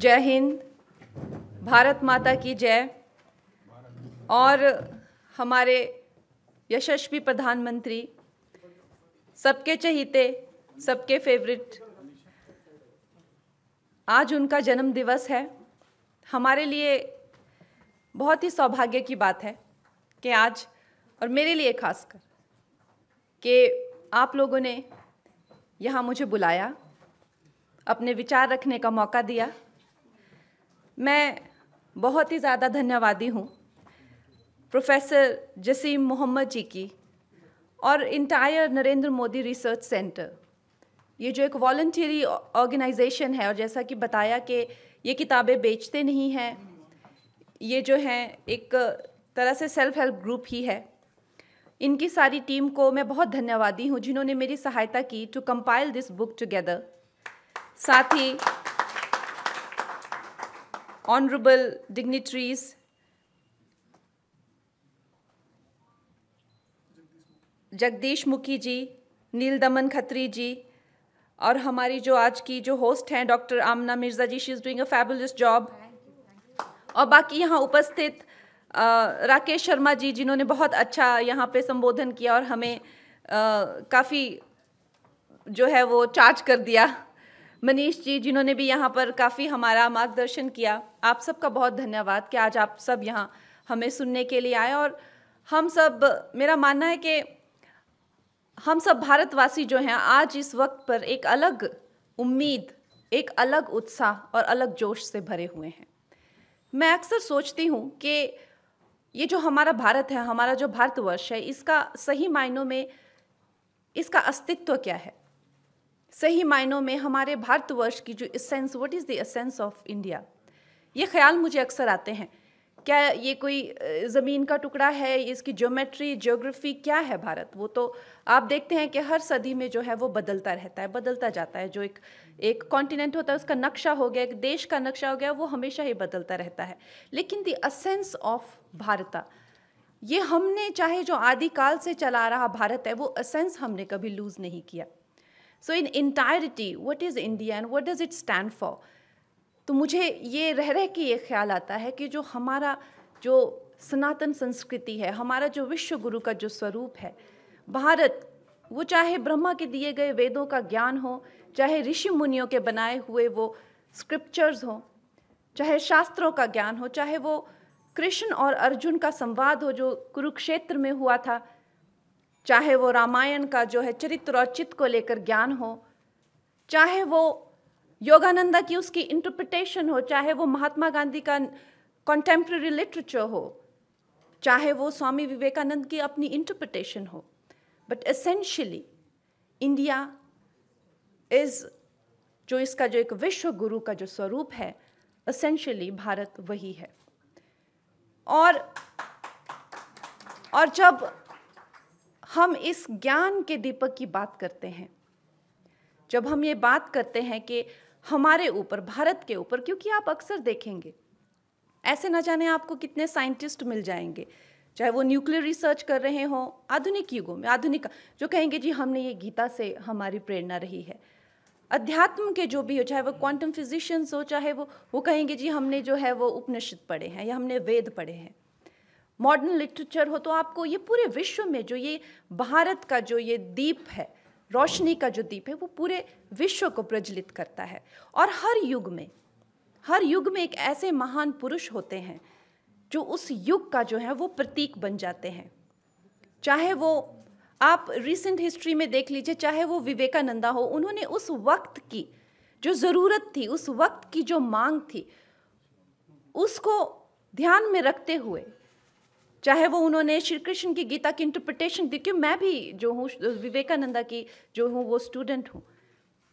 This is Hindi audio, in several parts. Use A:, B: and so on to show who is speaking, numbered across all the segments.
A: जय हिंद, भारत माता की जय। और हमारे यशस्वी प्रधानमंत्री, सबके चहीते, सबके फेवरेट, आज उनका जन्म दिवस है। हमारे लिए बहुत ही सौभाग्य की बात है कि आज, और मेरे लिए खासकर, कि आप लोगों ने यहाँ मुझे बुलाया, अपने विचार रखने का मौका दिया। मैं बहुत ही ज़्यादा धन्यवादी हूँ प्रोफेसर जसीम मोहम्मद जी की और entire Narendra Modi research centre, ये जो एक वॉलंटियरी ऑर्गेनाइजेशन है, और जैसा कि बताया कि ये किताबें बेचते नहीं हैं, ये जो हैं एक तरह से सेल्फ हेल्प ग्रुप ही है। इनकी सारी टीम को मैं बहुत धन्यवादी हूँ जिन्होंने मेरी सहायता की to compile this book together. साथ ही ऑनरेबल डिग्निटरीज जगदीश मुखी जी, नील दमन खत्री जी, और हमारी जो आज की जो होस्ट हैं doctor Amna Mirza ji, she is doing a fabulous job. और बाकी यहाँ उपस्थित राकेश शर्मा जी, जिन्होंने बहुत अच्छा यहाँ पे संबोधन किया और हमें काफ़ी जो है वो चार्ज कर दिया। मनीष जी, जिन्होंने भी यहाँ पर काफ़ी हमारा मार्गदर्शन किया। आप सबका बहुत धन्यवाद कि आज आप सब यहाँ हमें सुनने के लिए आए। और हम सब, मेरा मानना है कि हम सब भारतवासी जो हैं आज इस वक्त पर एक अलग उम्मीद, एक अलग उत्साह और अलग जोश से भरे हुए हैं। मैं अक्सर सोचती हूँ कि ये जो हमारा भारत है, हमारा जो भारतवर्ष है, इसका सही मायनों में इसका अस्तित्व क्या है। सही मायनों में हमारे भारतवर्ष की जो essence, what is the essence of India, ये ख्याल मुझे अक्सर आते हैं। क्या ये कोई ज़मीन का टुकड़ा है, इसकी ज्योमेट्री, ज्योग्राफी क्या है भारत? वो तो आप देखते हैं कि हर सदी में जो है वो बदलता रहता है, बदलता जाता है। जो एक कॉन्टिनेंट होता है, उसका नक्शा हो गया, एक देश का नक्शा हो गया, वो हमेशा ही बदलता रहता है। लेकिन द एसेंस ऑफ भारत, ये हमने चाहे जो आदिकाल से चला रहा भारत है, वो एसेंस हमने कभी लूज़ नहीं किया। So in entirety, what is India and what does it stand for? तो मुझे ये रह के ये ख्याल आता है कि जो हमारा जो सनातन संस्कृति है, हमारा जो विश्व गुरु का जो स्वरूप है भारत, वो चाहे ब्रह्मा के दिए गए वेदों का ज्ञान हो, चाहे ऋषि मुनियों के बनाए हुए वो स्क्रिप्चर्स हो, चाहे शास्त्रों का ज्ञान हो, चाहे वो कृष्ण और अर्जुन का संवाद हो जो कुरुक्षेत्र में हुआ था, चाहे वो रामायण का जो है चरित्र और चित्त को लेकर ज्ञान हो, चाहे वो योगानंदा की उसकी इंटरप्रिटेशन हो, चाहे वो महात्मा गांधी का कॉन्टेम्प्रेरी लिटरेचर हो, चाहे वो स्वामी विवेकानंद की अपनी इंटरप्रिटेशन हो, बट एसेंशियली इंडिया इज, जो इसका जो एक विश्व गुरु का जो स्वरूप है, एसेंशियली भारत वही है। और जब हम इस ज्ञान के दीपक की बात करते हैं, जब हम ये बात करते हैं कि हमारे ऊपर, भारत के ऊपर, क्योंकि आप अक्सर देखेंगे ऐसे न जाने आपको कितने साइंटिस्ट मिल जाएंगे, चाहे वो न्यूक्लियर रिसर्च कर रहे हों आधुनिक युगों में, आधुनिक, जो कहेंगे जी हमने ये गीता से हमारी प्रेरणा रही है। अध्यात्म के जो भी हो, चाहे वो क्वांटम फिजिशियंस हो, चाहे वो कहेंगे जी हमने जो है वो उपनिषद पढ़े हैं या हमने वेद पढ़े हैं। मॉडर्न लिटरेचर हो, तो आपको ये पूरे विश्व में जो ये भारत का जो ये दीप है, रोशनी का जो दीप है, वो पूरे विश्व को प्रज्वलित करता है। और हर युग में एक ऐसे महान पुरुष होते हैं जो उस युग का जो है वो प्रतीक बन जाते हैं। चाहे वो आप रिसेंट हिस्ट्री में देख लीजिए, चाहे वो विवेकानंदा हो, उन्होंने उस वक्त की जो ज़रूरत थी, उस वक्त की जो मांग थी, उसको ध्यान में रखते हुए, चाहे वो उन्होंने श्री कृष्ण की गीता की इंटरप्रिटेशन दी, क्योंकि मैं भी जो हूँ विवेकानंदा की जो हूँ वो स्टूडेंट हूँ,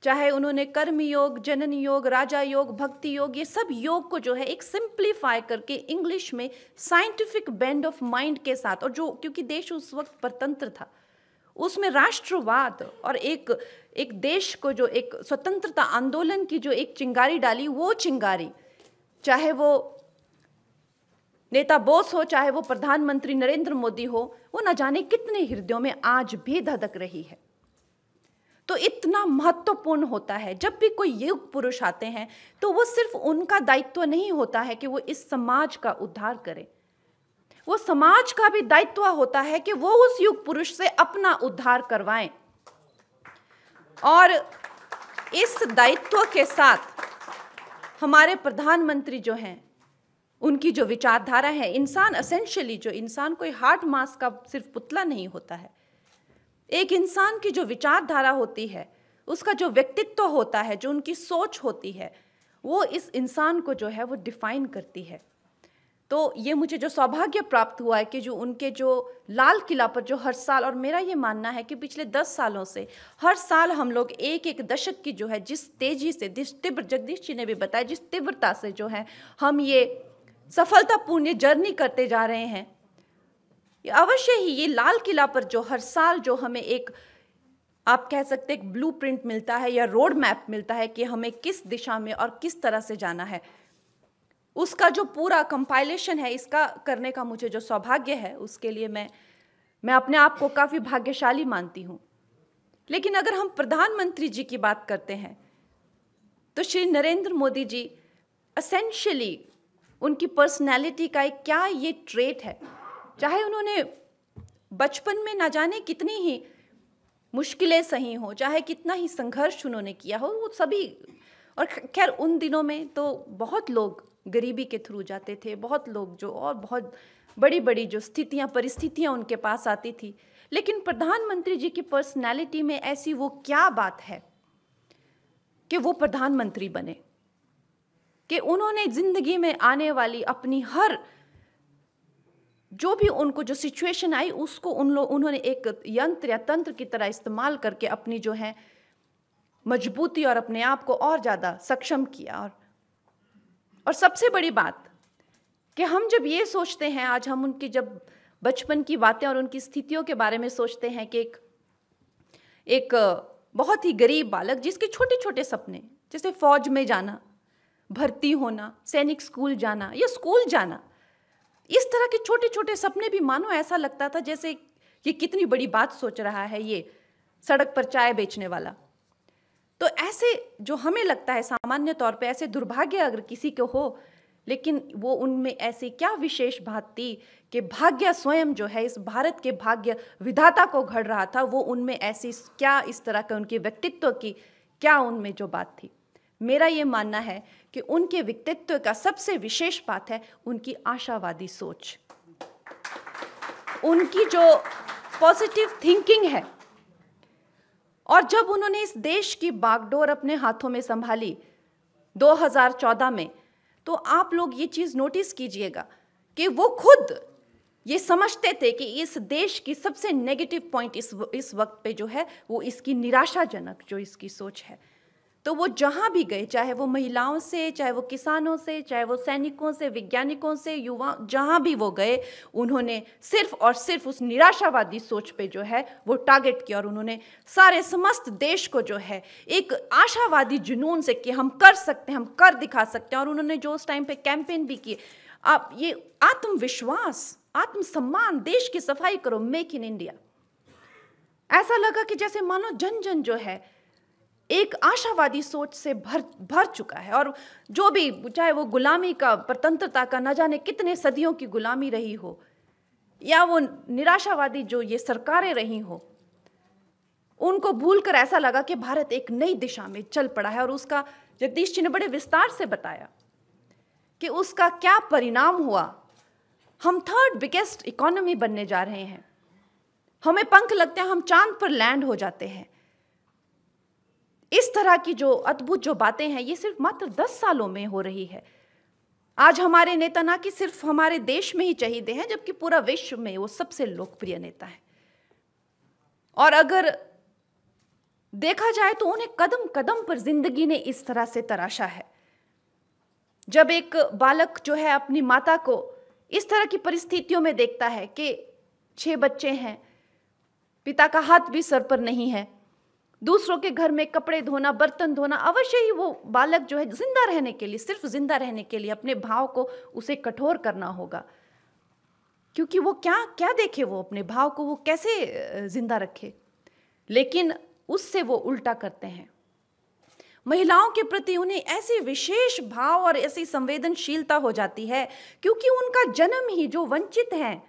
A: चाहे उन्होंने कर्म योग, जनन योग, राजा योग, भक्ति योग, ये सब योग को जो है एक सिंप्लीफाई करके इंग्लिश में साइंटिफिक बेंड ऑफ माइंड के साथ, और जो क्योंकि देश उस वक्त परतंत्र था, उसमें राष्ट्रवाद और एक देश को जो एक स्वतंत्रता आंदोलन की जो एक चिंगारी डाली, वो चिंगारी, चाहे वो नेता बोस हो, चाहे वो प्रधानमंत्री नरेंद्र मोदी हो, वो न जाने कितने हृदयों में आज भी धधक रही है। तो इतना महत्वपूर्ण होता है। जब भी कोई युग पुरुष आते हैं तो वो सिर्फ उनका दायित्व नहीं होता है कि वो इस समाज का उद्धार करें, वो समाज का भी दायित्व होता है कि वो उस युग पुरुष से अपना उद्धार करवाएं। और इस दायित्व के साथ हमारे प्रधानमंत्री जो हैं, उनकी जो विचारधारा है, इंसान एसेंशियली, जो इंसान कोई हार्ड मास का सिर्फ पुतला नहीं होता है, एक इंसान की जो विचारधारा होती है, उसका जो व्यक्तित्व होता है, जो उनकी सोच होती है, वो इस इंसान को जो है वो डिफाइन करती है। तो ये मुझे जो सौभाग्य प्राप्त हुआ है कि जो उनके जो लाल किला पर जो हर साल, और मेरा ये मानना है कि पिछले 10 सालों से हर साल हम लोग एक दशक की जो है जिस तेजी से, जिस तीव्र, जगदीश जी ने भी बताया, जिस तीव्रता से जो है हम ये सफलतापूर्ण जर्नी करते जा रहे हैं, अवश्य ही ये लाल किला पर जो हर साल जो हमें एक, आप कह सकते हैं, एक ब्लूप्रिंट मिलता है या रोड मैप मिलता है कि हमें किस दिशा में और किस तरह से जाना है, उसका जो पूरा कंपाइलेशन है, इसका करने का मुझे जो सौभाग्य है, उसके लिए मैं अपने आप को काफ़ी भाग्यशाली मानती हूँ। लेकिन अगर हम प्रधानमंत्री जी की बात करते हैं तो श्री नरेंद्र मोदी जी एसेंशियली, उनकी पर्सनैलिटी का एक क्या ये ट्रेट है, चाहे उन्होंने बचपन में ना जाने कितनी ही मुश्किलें सही हो, चाहे कितना ही संघर्ष उन्होंने किया हो, वो सभी, और खैर उन दिनों में तो बहुत लोग गरीबी के थ्रू जाते थे, बहुत लोग जो, और बहुत बड़ी बड़ी जो स्थितियां, परिस्थितियां उनके पास आती थी, लेकिन प्रधानमंत्री जी की पर्सनैलिटी में ऐसी वो क्या बात है कि वो प्रधानमंत्री बने, कि उन्होंने जिंदगी में आने वाली अपनी हर जो भी उनको जो सिचुएशन आई, उसको उन्होंने एक यंत्र या तंत्र की तरह इस्तेमाल करके अपनी जो है मजबूती और अपने आप को और ज़्यादा सक्षम किया। और सबसे बड़ी बात कि हम जब ये सोचते हैं, आज हम उनकी जब बचपन की बातें और उनकी स्थितियों के बारे में सोचते हैं कि एक बहुत ही गरीब बालक जिसके छोटे छोटे सपने, जैसे फौज में जाना, भर्ती होना, सैनिक स्कूल जाना या स्कूल जाना, इस तरह के छोटे छोटे सपने भी मानो ऐसा लगता था जैसे ये कितनी बड़ी बात सोच रहा है ये सड़क पर चाय बेचने वाला। तो ऐसे जो हमें लगता है सामान्य तौर पे ऐसे दुर्भाग्य अगर किसी को हो, लेकिन वो उनमें ऐसी क्या विशेष बात थी कि भाग्य स्वयं जो है इस भारत के भाग्य विधाता को घड़ रहा था, वो उनमें ऐसी क्या, इस तरह के उनके व्यक्तित्व की क्या उनमें जो बात थी। मेरा ये मानना है कि उनके व्यक्तित्व का सबसे विशेष बात है उनकी आशावादी सोच, उनकी जो पॉजिटिव थिंकिंग है। और जब उन्होंने इस देश की बागडोर अपने हाथों में संभाली 2014 में, तो आप लोग ये चीज़ नोटिस कीजिएगा कि वो खुद ये समझते थे कि इस देश की सबसे नेगेटिव पॉइंट इस वक्त पे जो है वो इसकी निराशाजनक जो इसकी सोच है। तो वो जहाँ भी गए, चाहे वो महिलाओं से, चाहे वो किसानों से, चाहे वो सैनिकों से, वैज्ञानिकों से, युवा, जहाँ भी वो गए, उन्होंने सिर्फ और सिर्फ उस निराशावादी सोच पे जो है वो टारगेट किया, और उन्होंने सारे समस्त देश को जो है एक आशावादी जुनून से कि हम कर सकते हैं, हम कर दिखा सकते हैं। और उन्होंने जो उस टाइम पे कैंपेन भी किए, आप ये आत्मविश्वास, आत्मसम्मान, देश की सफाई करो, मेक इन इंडिया, ऐसा लगा कि जैसे मानो जन जन जो है एक आशावादी सोच से भर चुका है। और जो भी, चाहे वो गुलामी का, परतंत्रता का, न जाने कितने सदियों की गुलामी रही हो, या वो निराशावादी जो ये सरकारें रही हो, उनको भूलकर ऐसा लगा कि भारत एक नई दिशा में चल पड़ा है। और उसका जगदीश जी ने बड़े विस्तार से बताया कि उसका क्या परिणाम हुआ। हम 3rd बिगेस्ट इकोनॉमी बनने जा रहे हैं, हमें पंख लगते हैं, हम चांद पर लैंड हो जाते हैं। इस तरह की जो अद्भुत जो बातें हैं, ये सिर्फ मात्र 10 सालों में हो रही है। आज हमारे नेता ना कि सिर्फ हमारे देश में ही चहीते हैं, जबकि पूरा विश्व में वो सबसे लोकप्रिय नेता है। और अगर देखा जाए तो उन्हें कदम कदम पर जिंदगी ने इस तरह से तराशा है। जब एक बालक जो है अपनी माता को इस तरह की परिस्थितियों में देखता है कि 6 बच्चे हैं, पिता का हाथ भी सर पर नहीं है, दूसरों के घर में कपड़े धोना, बर्तन धोना, अवश्य ही वो बालक जो है जिंदा रहने के लिए, सिर्फ जिंदा रहने के लिए अपने भाव को उसे कठोर करना होगा, क्योंकि वो क्या क्या देखे, वो अपने भाव को वो कैसे जिंदा रखे। लेकिन उससे वो उल्टा करते हैं। महिलाओं के प्रति उन्हें ऐसी विशेष भाव और ऐसी संवेदनशीलता हो जाती है क्योंकि उनका जन्म ही, जो वंचित हैं,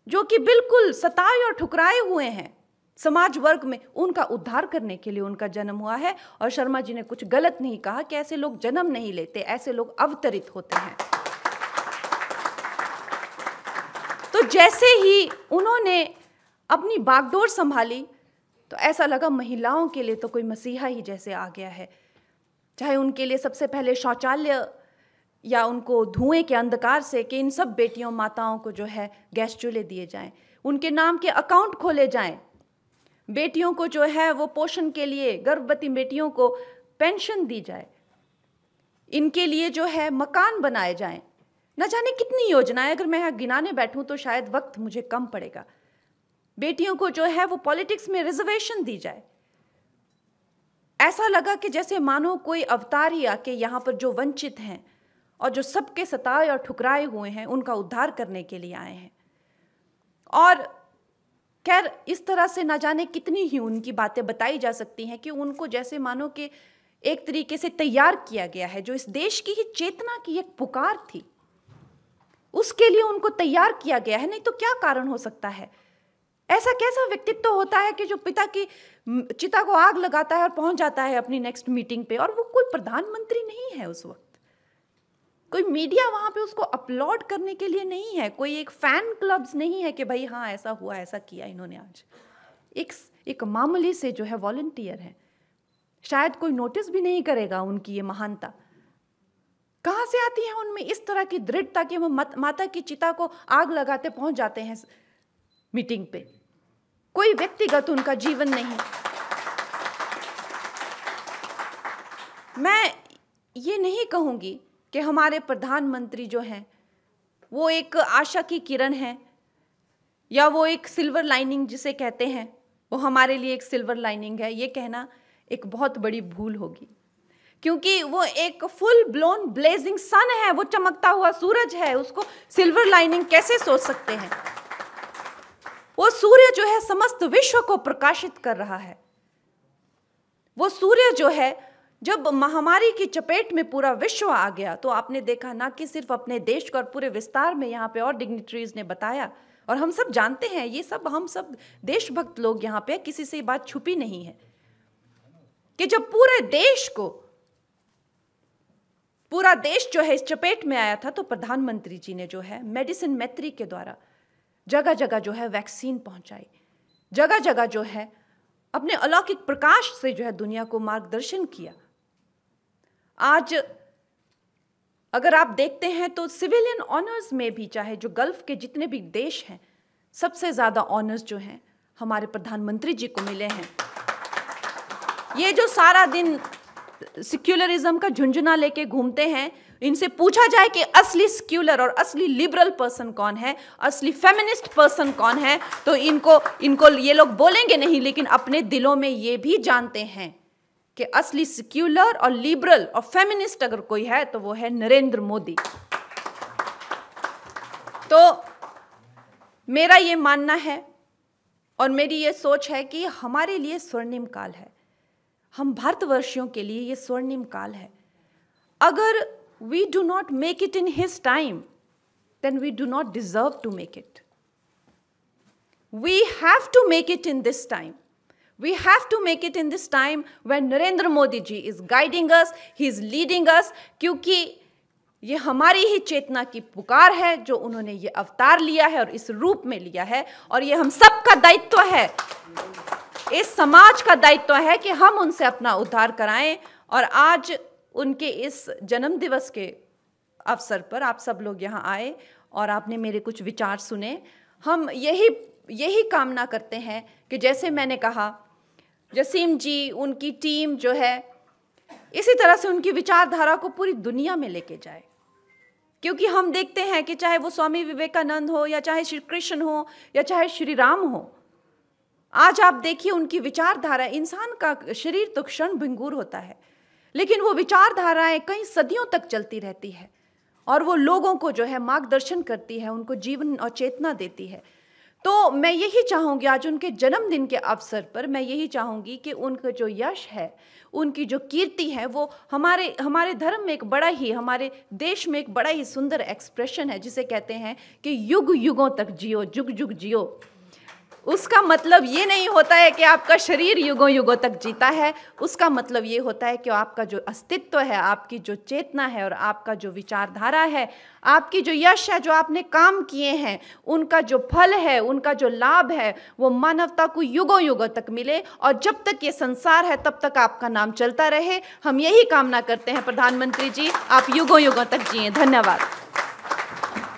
A: जो कि बिल्कुल सताए और ठुकराए हुए हैं समाज वर्ग में, उनका उद्धार करने के लिए उनका जन्म हुआ है। और शर्मा जी ने कुछ गलत नहीं कहा कि ऐसे लोग जन्म नहीं लेते, ऐसे लोग अवतरित होते हैं। तो जैसे ही उन्होंने अपनी बागडोर संभाली तो ऐसा लगा महिलाओं के लिए तो कोई मसीहा ही जैसे आ गया है। चाहे उनके लिए सबसे पहले शौचालय या उनको धुएं के अंधकार से कि इन सब बेटियों माताओं को जो है गैस चूल्हे दिए जाएं, उनके नाम के अकाउंट खोले जाएं, बेटियों को जो है वो पोषण के लिए, गर्भवती बेटियों को पेंशन दी जाए, इनके लिए जो है मकान बनाए जाएं, न जाने कितनी योजनाएं। अगर मैं यहाँ गिनाने बैठूं तो शायद वक्त मुझे कम पड़ेगा। बेटियों को जो है वो पॉलिटिक्स में रिजर्वेशन दी जाए। ऐसा लगा कि जैसे मानो कोई अवतार ही आके यहाँ पर जो वंचित हैं और जो सबके सताए और ठुकराए हुए हैं उनका उद्धार करने के लिए आए हैं। और खैर इस तरह से न जाने कितनी ही उनकी बातें बताई जा सकती हैं कि उनको जैसे मानो कि एक तरीके से तैयार किया गया है। जो इस देश की ही चेतना की एक पुकार थी, उसके लिए उनको तैयार किया गया है। नहीं तो क्या कारण हो सकता है? ऐसा कैसा व्यक्तित्व होता है कि जो पिता की चिता को आग लगाता है और पहुंच जाता है अपनी नेक्स्ट मीटिंग पे, और वो कोई प्रधानमंत्री नहीं है उस वक्त, कोई मीडिया वहां पे उसको अपलोड करने के लिए नहीं है, कोई एक फैन क्लब्स नहीं है कि भाई हाँ ऐसा हुआ, ऐसा किया इन्होंने आज। एक मामूली से जो है वॉलंटियर है, शायद कोई नोटिस भी नहीं करेगा उनकी ये महानता। कहाँ से आती है उनमें इस तरह की दृढ़ता कि वो माता की चिता को आग लगाते पहुंच जाते हैं मीटिंग पे। कोई व्यक्तिगत उनका जीवन नहीं। मैं ये नहीं कहूंगी कि हमारे प्रधानमंत्री जो हैं वो एक आशा की किरण है या वो एक सिल्वर लाइनिंग जिसे कहते हैं, वो हमारे लिए एक सिल्वर लाइनिंग है। ये कहना एक बहुत बड़ी भूल होगी, क्योंकि वो एक फुल ब्लोन ब्लेजिंग सन है, वो चमकता हुआ सूरज है। उसको सिल्वर लाइनिंग कैसे सोच सकते हैं? वो सूर्य जो है समस्त विश्व को प्रकाशित कर रहा है। वो सूर्य जो है, जब महामारी की चपेट में पूरा विश्व आ गया तो आपने देखा ना कि सिर्फ अपने देश को, और पूरे विस्तार में यहाँ पे और डिग्निटरीज ने बताया, और हम सब जानते हैं, ये सब हम सब देशभक्त लोग यहाँ पे, किसी से ये बात छुपी नहीं है कि जब पूरे देश को, पूरा देश जो है इस चपेट में आया था, तो प्रधानमंत्री जी ने जो है मेडिसिन मैत्री के द्वारा जगह जगह जो है वैक्सीन पहुंचाई, जगह जगह जो है अपने अलौकिक प्रकाश से जो है दुनिया को मार्गदर्शन किया। आज अगर आप देखते हैं तो सिविलियन ऑनर्स में भी, चाहे जो गल्फ के जितने भी देश हैं, सबसे ज्यादा ऑनर्स जो हैं हमारे प्रधानमंत्री जी को मिले हैं। ये जो सारा दिन सेक्युलरिज्म का झुंझुना लेके घूमते हैं, इनसे पूछा जाए कि असली सेक्युलर और असली लिबरल पर्सन कौन है, असली फेमिनिस्ट पर्सन कौन है, तो इनको ये लोग बोलेंगे नहीं, लेकिन अपने दिलों में ये भी जानते हैं कि असली सेक्युलर और लिबरल और फेमिनिस्ट अगर कोई है तो वो है नरेंद्र मोदी। तो मेरा ये मानना है और मेरी ये सोच है कि हमारे लिए स्वर्णिम काल है, हम भारतवर्षियों के लिए ये स्वर्णिम काल है। अगर we do not make it in his time, then we do not deserve to make it. We have to make it in this time. We have to make it in this time when Narendra Modi ji is guiding us, he is leading us, क्योंकि ये हमारी ही चेतना की पुकार है जो उन्होंने ये अवतार लिया है और इस रूप में लिया है, और ये हम सब का दायित्व है, इस समाज का दायित्व है कि हम उनसे अपना उद्धार कराएं। और आज उनके इस जन्म दिवस के अवसर पर आप सब लोग यहाँ आए और आपने मेरे कुछ विचार सुने। हम यही कामना करते हैं कि जैसे मैंने कहा, जसीम जी, उनकी टीम जो है इसी तरह से उनकी विचारधारा को पूरी दुनिया में लेके जाए, क्योंकि हम देखते हैं कि चाहे वो स्वामी विवेकानंद हो या चाहे श्री कृष्ण हो या चाहे श्री राम हो, आज आप देखिए उनकी विचारधारा, इंसान का शरीर तो क्षण भंगुर होता है, लेकिन वो विचारधाराएं कई सदियों तक चलती रहती है और वो लोगों को जो है मार्गदर्शन करती है, उनको जीवन और चेतना देती है। तो मैं यही चाहूँगी, आज उनके जन्मदिन के अवसर पर मैं यही चाहूँगी कि उनका जो यश है, उनकी जो कीर्ति है, वो हमारे धर्म में एक बड़ा ही, हमारे देश में एक बड़ा ही सुंदर एक्सप्रेशन है जिसे कहते हैं कि युग युगों तक जियो, जुग जुग जियो। उसका मतलब ये नहीं होता है कि आपका शरीर युगों युगों तक जीता है, उसका मतलब ये होता है कि आपका जो अस्तित्व है, आपकी जो चेतना है और आपका जो विचारधारा है, आपकी जो यश है, जो आपने काम किए हैं, उनका जो फल है, उनका जो लाभ है, वो मानवता को युगों युगों तक मिले और जब तक ये संसार है तब तक आपका नाम चलता रहे। हम यही कामना करते हैं प्रधानमंत्री जी, आप युगों युगों तक जिएं। धन्यवाद।